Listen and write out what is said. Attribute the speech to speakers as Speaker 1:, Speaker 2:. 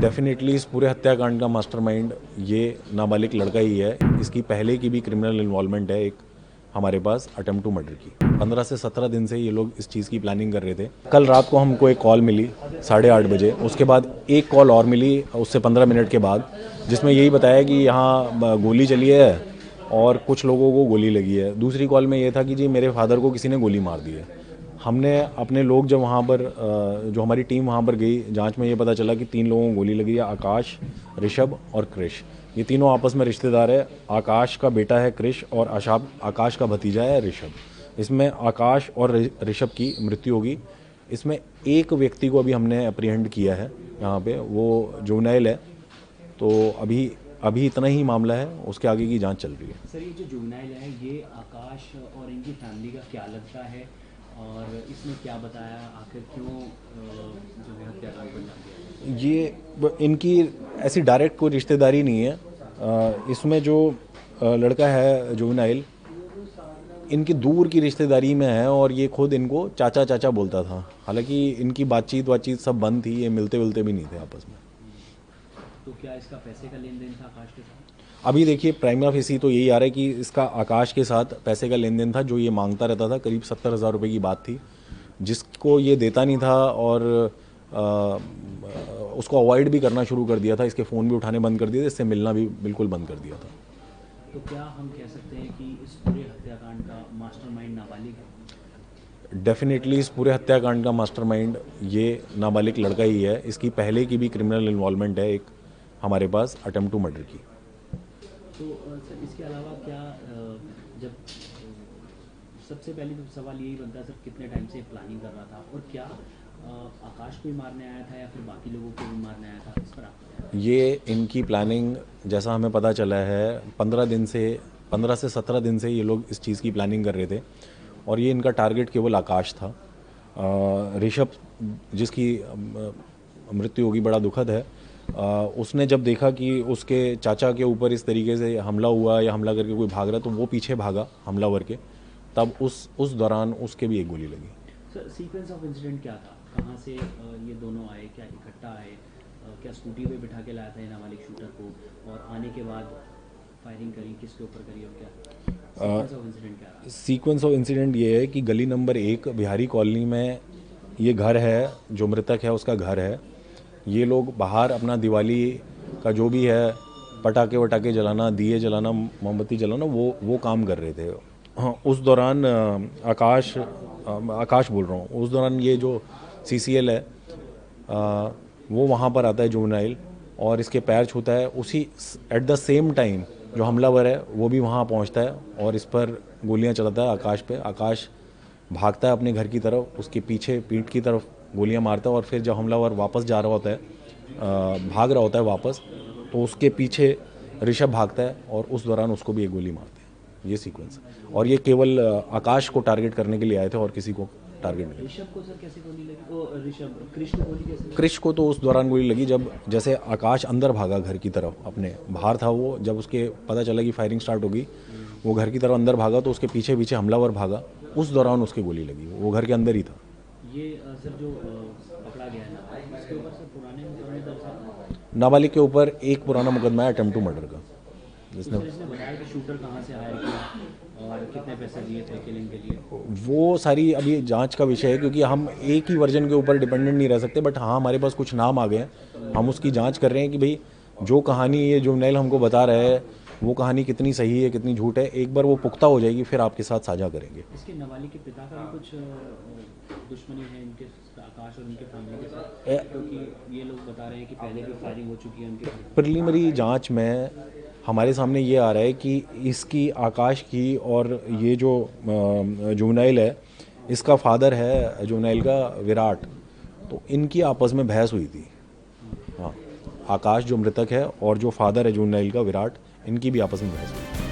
Speaker 1: Definitely इस पूरे हत्याकांड का मास्टरमाइंड ये नाबालिग लड़का ही है। इसकी पहले की भी क्रिमिनल इन्वॉल्वमेंट है एक हमारे पास अटेम्प्ट टू मर्डर की। 15 से 17 दिन से ये लोग इस चीज़ की प्लानिंग कर रहे थे। कल रात को हमको एक कॉल मिली 8:30 बजे, उसके बाद एक कॉल और मिली उससे 15 मिनट के बाद, जिसमें यही बताया कि यहाँ गोली चली है और कुछ लोगों को गोली लगी है। दूसरी कॉल में ये था कि जी मेरे फादर को किसी ने गोली मार दी है। हमने अपने लोग जब वहाँ पर जो हमारी टीम वहाँ पर गई, जांच में ये पता चला कि 3 लोगों को गोली लगी है, आकाश, ऋषभ और क्रिश। ये तीनों आपस में रिश्तेदार है। आकाश का बेटा है क्रिश और आकाश का भतीजा है ऋषभ। इसमें आकाश और ऋषभ की मृत्यु होगी। इसमें एक व्यक्ति को अभी हमने अप्रीहेंड किया है यहाँ पे, वो जुवेनाइल है। तो अभी इतना ही मामला है, उसके आगे की जांच चल रही है।
Speaker 2: सर, ये जो जुवेनाइल है ये आकाश और इनकी फैमिली का क्या लगता है और इसमें क्या बताया, आखिर क्यों जो है हत्याकांड को अंजाम दिया?
Speaker 1: ये इनकी ऐसी डायरेक्ट कोई रिश्तेदारी नहीं है। इसमें जो लड़का है जुवेनाइल, इनकी दूर की रिश्तेदारी में है और ये खुद इनको चाचा चाचा बोलता था। हालांकि इनकी बातचीत सब बंद थी, ये मिलते भी नहीं थे आपस में।
Speaker 2: तो क्या इसका पैसे का लेन देन था आकाश के साथ?
Speaker 1: अभी देखिए प्राइमा फेसी तो यही आ रहा है कि इसका आकाश के साथ पैसे का लेन देन था। जो ये मांगता रहता था, करीब 70,000 रुपये की बात थी, जिसको ये देता नहीं था और उसको अवॉइड भी करना शुरू कर दिया था। इसके फ़ोन भी उठाने बंद कर दिए थे, इससे मिलना भी बिल्कुल बंद कर दिया था।
Speaker 2: तो क्या हम कह सकते हैं कि इस पूरे हत्याकांड का मास्टरमाइंड नाबालिग है?
Speaker 1: डेफिनेटली इस पूरे हत्याकांड का मास्टरमाइंड ये नाबालिग लड़का ही है। इसकी पहले की भी क्रिमिनल इन्वॉल्वमेंट है एक हमारे पास अटेम्प्ट टू मर्डर की।
Speaker 2: तो सर, इसके अलावा क्या जब सबसे पहले तो सवाल यही बनता है सर, कितने टाइम से प्लानिंग कर रहा था और क्या आकाश को ही मारने आया था या फिर बाकी लोगों को भी मारने आया था? इस पर आप
Speaker 1: ये इनकी प्लानिंग, जैसा हमें पता चला है, 15 से 17 दिन से ये लोग इस चीज़ की प्लानिंग कर रहे थे और ये इनका टारगेट केवल आकाश था। ऋषभ जिसकी मृत्यु होगी बड़ा दुखद है। उसने जब देखा कि उसके चाचा के ऊपर इस तरीके से हमला हुआ या हमला करके कोई भाग रहा, तो वो पीछे भागा हमलावर के। तब उस दौरान उसके भी एक गोली लगी।
Speaker 2: सर, सीक्वेंस ऑफ इंसिडेंट क्या था? कहाँ से ये दोनों आए, क्या इकट्ठा आए, क्या स्कूटी पे बिठा के लाया था ये नाबालिग शूटर को और आने के बाद फायरिंग करी, किसके ऊपर करी और क्या सीक्वेंस ऑफ इंसिडेंट क्या रहा?
Speaker 1: सीक्वेंस ऑफ इंसिडेंट ये है कि गली नंबर 1 बिहारी कॉलोनी में ये घर है, जो मृतक है उसका घर है। ये लोग बाहर अपना दिवाली का जो भी है पटाखे वटाखे जलाना, दिए जलाना, मोमबत्ती जलाना, वो काम कर रहे थे। हाँ, उस दौरान आकाश बोल रहा हूँ, उस दौरान ये जो CCL है वो वहाँ पर आता है जुवेनाइल और इसके पैर छूता है। उसी एट द सेम टाइम जो हमलावर है वो भी वहाँ पहुँचता है और इस पर गोलियाँ चलाता है आकाश पे। आकाश भागता है अपने घर की तरफ, उसके पीछे पीठ की तरफ गोलियां मारता है और फिर जब हमलावर वापस जा रहा होता है, भाग रहा होता है वापस, तो उसके पीछे ऋषभ भागता है और उस दौरान उसको भी एक गोली मारते हैं। ये सीक्वेंस, और ये केवल आकाश को टारगेट करने के लिए आए थे और किसी को टारगेट नहीं।
Speaker 2: ऋषभ को सर कैसे गोली लगी? वो ऋषभ, क्रिश को गोली कैसे लगी?
Speaker 1: क्रिश को तो उस दौरान गोली लगी जब जैसे आकाश अंदर भागा घर की तरफ, अपने बाहर था वो, जब उसके पता चला कि फायरिंग स्टार्ट होगी, वो घर की तरफ अंदर भागा तो उसके पीछे पीछे हमलावर भागा, उस दौरान उसकी गोली लगी। वो घर के अंदर ही था।
Speaker 2: ये सर जो पकड़ा गया है इसके ऊपर सर पुराने मुकदमे दर्ज हैं?
Speaker 1: नाबालिग के ऊपर एक पुराना मुकदमा है अटेम्प्ट टू मर्डर का, जिसने
Speaker 2: सर इसने बताया कि शूटर कहाँ से हायर किया और कितने पैसे दिए थे किलिंग के लिए?
Speaker 1: वो सारी अभी जांच का विषय है, क्योंकि हम एक ही वर्जन के ऊपर डिपेंडेंट नहीं रह सकते। बट हाँ, हमारे पास कुछ नाम आ गए हैं, हम उसकी जांच कर रहे हैं कि भाई जो कहानी ये जुवेनाइल हमको बता रहे हैं वो कहानी कितनी सही है कितनी झूठ है। एक बार वो पुख्ता हो जाएगी फिर आपके साथ साझा करेंगे।
Speaker 2: इसके नाबालिग के पिता का भी कुछ दुश्मनी है इनके, आकाश और उनके फैमिली के साथ? क्योंकि ये लोग बता रहे हैं कि पहले भी फायरिंग हो चुकी है उनके।
Speaker 1: प्रिलिमिनरी जांच में हमारे सामने ये आ रहा है कि इसकी, आकाश की और ये जो जुवेनाइल है, इसका फादर है जुवेनाइल का विराट, तो इनकी आपस में बहस हुई थी। हाँ, आकाश जो मृतक है और जो फादर है जुवेनाइल का विराट, इनकी भी आपस में बहस हुई थी।